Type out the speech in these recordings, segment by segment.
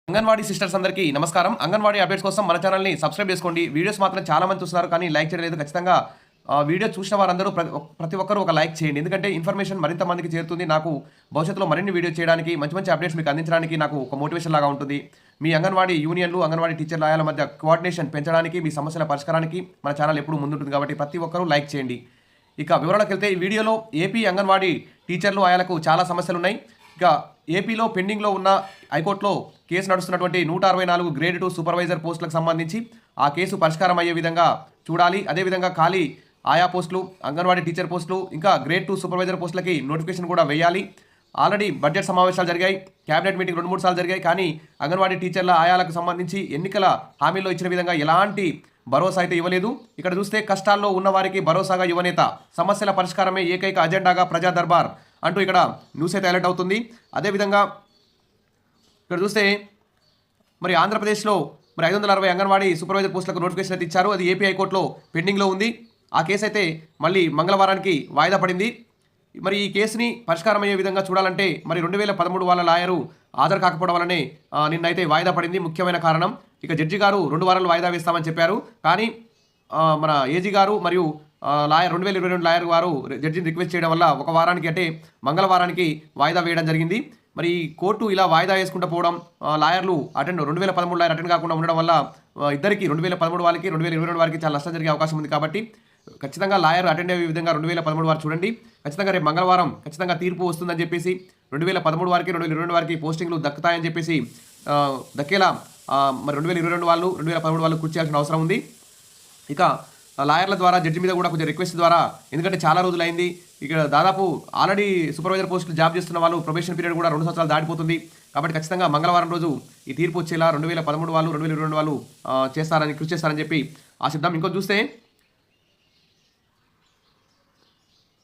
Anganwadi sisters అందరికీ నమస్కారం. Anganwadi updates కోసం మన ఛానల్ని సబ్స్క్రైబ్ చేసుకోండి. వీడియోస్ మాత్రం చాలా మంది చూస్తున్నారు కానీ లైక్ చేయలేదు. ఖచ్చితంగా వీడియో చూసిన వారందరూ ప్రతి ఒక్కరూ ఒక లైక్ చేయండి. ఎందుకంటే ఇన్ఫర్మేషన్ మరింత మందికి చేరుతుంది. నాకు భవిష్యత్తులో మరిన్ని వీడియో చేయడానికి మంచి మంచి అప్డేట్స్ మీకు అందించడానికి నాకు ఒక మోటివేషన్ లాగా ఉంటుంది. మీ అంగన్వాడీ యూనియన్లు అంగన్వాడీ టీచర్ల ఆయాల మధ్య కోఆర్డినేషన్ పెంచడానికి మీ సమస్యల పరిష్కారానికి మన ఛానల్ ఎప్పుడు ముందుంటుంది కాబట్టి ప్రతి ఒక్కరూ లైక్ చేయండి. ఇక వివరాలకు వెళ్తే ఈ వీడియోలో ఏపీ అంగన్వాడీ టీచర్లు ఆయాలకు చాలా సమస్యలు ఉన్నాయి. ఇక ఏపీలో పెండింగ్లో ఉన్న హైకోర్టులో కేసు నడుస్తున్నటువంటి 164 గ్రేడ్ 2 సూపర్వైజర్ పోస్టులకు సంబంధించి ఆ కేసు పరిష్కారం అయ్యే విధంగా చూడాలి. అదేవిధంగా ఖాళీ ఆయా పోస్టులు, అంగన్వాడీ టీచర్ పోస్టులు, ఇంకా గ్రేడ్ 2 సూపర్వైజర్ పోస్టులకి నోటిఫికేషన్ కూడా వేయాలి. ఆల్రెడీ బడ్జెట్ సమావేశాలు జరిగాయి, క్యాబినెట్ మీటింగ్ 2-3 సార్లు జరిగాయి. కానీ అంగన్వాడీ టీచర్ల ఆయాలకు సంబంధించి ఎన్నికల హామీల్లో ఇచ్చిన విధంగా ఎలాంటి భరోసా అయితే ఇవ్వలేదు. ఇక్కడ చూస్తే కష్టాల్లో ఉన్నవారికి భరోసాగా యువనేత, సమస్యల పరిష్కారమే ఏకైక అజెండాగా ప్రజా దర్బార్ అంటూ ఇక్కడ న్యూస్ అయితే హైలైట్ అవుతుంది. అదేవిధంగా ఇక్కడ చూస్తే మరి ఆంధ్రప్రదేశ్లో మరి 560 అంగన్వాడీ సూపర్వైజర్ పోస్టులకు నోటిఫికేషన్ అయితే ఇచ్చారు. అది ఏపీ హైకోర్టులో పెండింగ్లో ఉంది. ఆ కేసు అయితే మళ్ళీ మంగళవారానికి వాయిదా పడింది. మరి ఈ కేసుని పరిష్కారం అయ్యే విధంగా చూడాలంటే మరి 2013 వాళ్ళ లాయరు హాజరు కాకపోవడం వల్లనే నిన్నైతే వాయిదా పడింది. ముఖ్యమైన కారణం ఇక జడ్జి గారు 2 వారాలు వాయిదా వేస్తామని చెప్పారు. కానీ మన ఏజీ గారు మరియు లాయర్ 2022 లాయర్ వారు జడ్జిని రిక్వెస్ట్ చేయడం వల్ల ఒక వారానికి అంటే మంగళవారానికి వాయిదా వేయడం జరిగింది. మరి కోర్టు ఇలా వాయిదా వేసుకుంటూ పోవడం, లాయర్లు 2013 లాయర్ అటెండ్ కాకుండా ఉండడం వల్ల ఇద్దరికి 2013 వాళ్ళకి 2022 వారికి చాలా నష్టం జరిగే అవకాశం ఉంది. కాబట్టి ఖచ్చితంగా లాయర్ అటెండ్ అయ్యే విధంగా 2013 వారు చూడండి. ఖచ్చితంగా రేపు మంగళవారం ఖచ్చితంగా తీర్పు వస్తుందని చెప్పేసి 2013 వారికి 2022 వారికి పోస్టింగ్లు దక్కుతాయని చెప్పేసి దక్కేలా మరి 2022 వాళ్ళు 2013 వాళ్ళు కృషి చేయాల్సిన అవసరం ఉంది. ఇక లాయర్ల ద్వారా జడ్జి మీద కూడా కొంచెం రిక్వెస్ట్ ద్వారా, ఎందుకంటే చాలా రోజులైంది. ఇక్కడ దాదాపు ఆల్రెడీ సూపర్వైజర్ పోస్టులు జాబ్ చేస్తున్న వాళ్ళు ప్రొబేషన్ పీరియడ్ కూడా 2 సంవత్సరాలు దాటిపోతుంది. కాబట్టి ఖచ్చితంగా మంగళవారం రోజు ఈ తీర్పు వచ్చేలా 2013 వాళ్ళు 2022 వాళ్ళు కృషి చేస్తారని చెప్పి ఆశిద్దాం. ఇంకో చూస్తే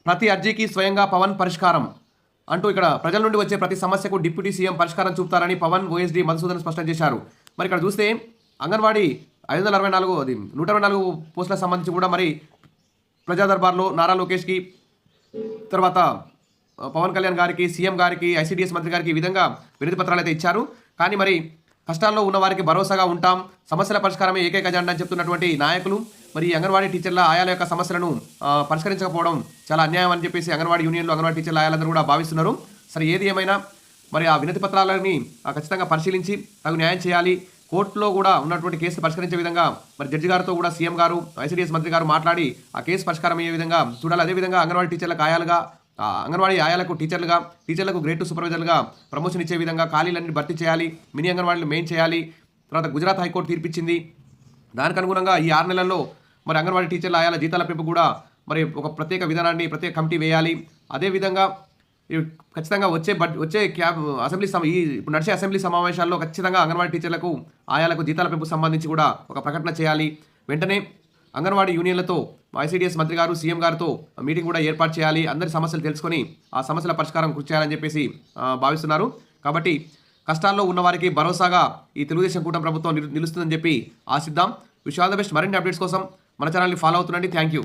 ప్రతి అర్జీకి స్వయంగా పవన్ పరిష్కారం అంటూ ఇక్కడ ప్రజల నుండి వచ్చే ప్రతి సమస్యకు డిప్యూటీ సీఎం పరిష్కారం చూపుతారని పవన్ ఓఎస్డీ మధుసూదన్ స్పష్టం చేశారు. మరి ఇక్కడ చూస్తే అంగన్వాడీ 564 అది 124 పోస్టులకు సంబంధించి కూడా మరి ప్రజా దర్బార్లో నారా లోకేష్కి, తర్వాత పవన్ కళ్యాణ్ గారికి, సీఎం గారికి, ఐసీడీఎస్ మంత్రి గారికి ఈ విధంగా వినతి పత్రాలు అయితే ఇచ్చారు. కానీ మరి కష్టాల్లో ఉన్న వారికి భరోసాగా ఉంటాం, సమస్యల పరిష్కారమే ఏకైక అజెండా అని చెప్తున్నటువంటి నాయకులు మరి అంగన్వాడీ టీచర్ల ఆయాల యొక్క సమస్యలను పరిష్కరించకపోవడం చాలా అన్యాయం అని చెప్పేసి అంగన్వాడీ యూనియన్లు, అంగన్వాడీ టీచర్ల ఆయాలందరూ కూడా భావిస్తున్నారు. సరే ఏది ఏమైనా మరి ఆ వినతి పత్రాలని ఖచ్చితంగా పరిశీలించి తగు న్యాయం చేయాలి. కోర్టులో కూడా ఉన్నటువంటి కేసు పరిష్కరించే విధంగా మరి జడ్జి గారితో కూడా సీఎం గారు, ఐసీడీఎస్ మంత్రి గారు మాట్లాడి ఆ కేసు పరిష్కారం అయ్యే విధంగా చూడాలి. అదేవిధంగా అంగన్వాడీ టీచర్లకు ఆయాలుగా, అంగన్వాడీ ఆయాలకు టీచర్లకు గ్రేడ్ 2 సూపర్వైజర్లుగా ప్రమోషన్ ఇచ్చే విధంగా ఖాళీలన్నీ భర్తీ చేయాలి. మినీ అంగన్వాడీలు మెయిన్ చేయాలి. తర్వాత గుజరాత్ హైకోర్టు తీర్పిచ్చింది. దానికి అనుగుణంగా ఈ 6 నెలల్లో మరి అంగన్వాడీ టీచర్ల ఆయాల జీతాల పెంపు కూడా మరి ఒక ప్రత్యేక విధానాన్ని, ప్రత్యేక కమిటీ వేయాలి. అదేవిధంగా ఖచ్చితంగా వచ్చే అసెంబ్లీ ఇప్పుడు నడిచే అసెంబ్లీ సమావేశాల్లో ఖచ్చితంగా అంగన్వాడీ టీచర్లకు ఆయాలకు జీతాల పెంపు సంబంధించి కూడా ఒక ప్రకటన చేయాలి. వెంటనే అంగన్వాడీ యూనియన్లతో ఐసీడీఎస్ మంత్రి గారు, సీఎం గారితో మీటింగ్ కూడా ఏర్పాటు చేయాలి. అందరి సమస్యలు తెలుసుకొని ఆ సమస్యల పరిష్కారం కృషి చేయాలని చెప్పేసి భావిస్తున్నారు. కాబట్టి కష్టాల్లో ఉన్నవారికి భరోసాగా ఈ తెలుగుదేశం కూటమి ప్రభుత్వం నిలుస్తుందని చెప్పి ఆశిద్దాం. Wish all the best. మరిన్ని అప్డేట్స్ కోసం మన ఛానల్ని ఫాలో అవుతుండండి. Thank you.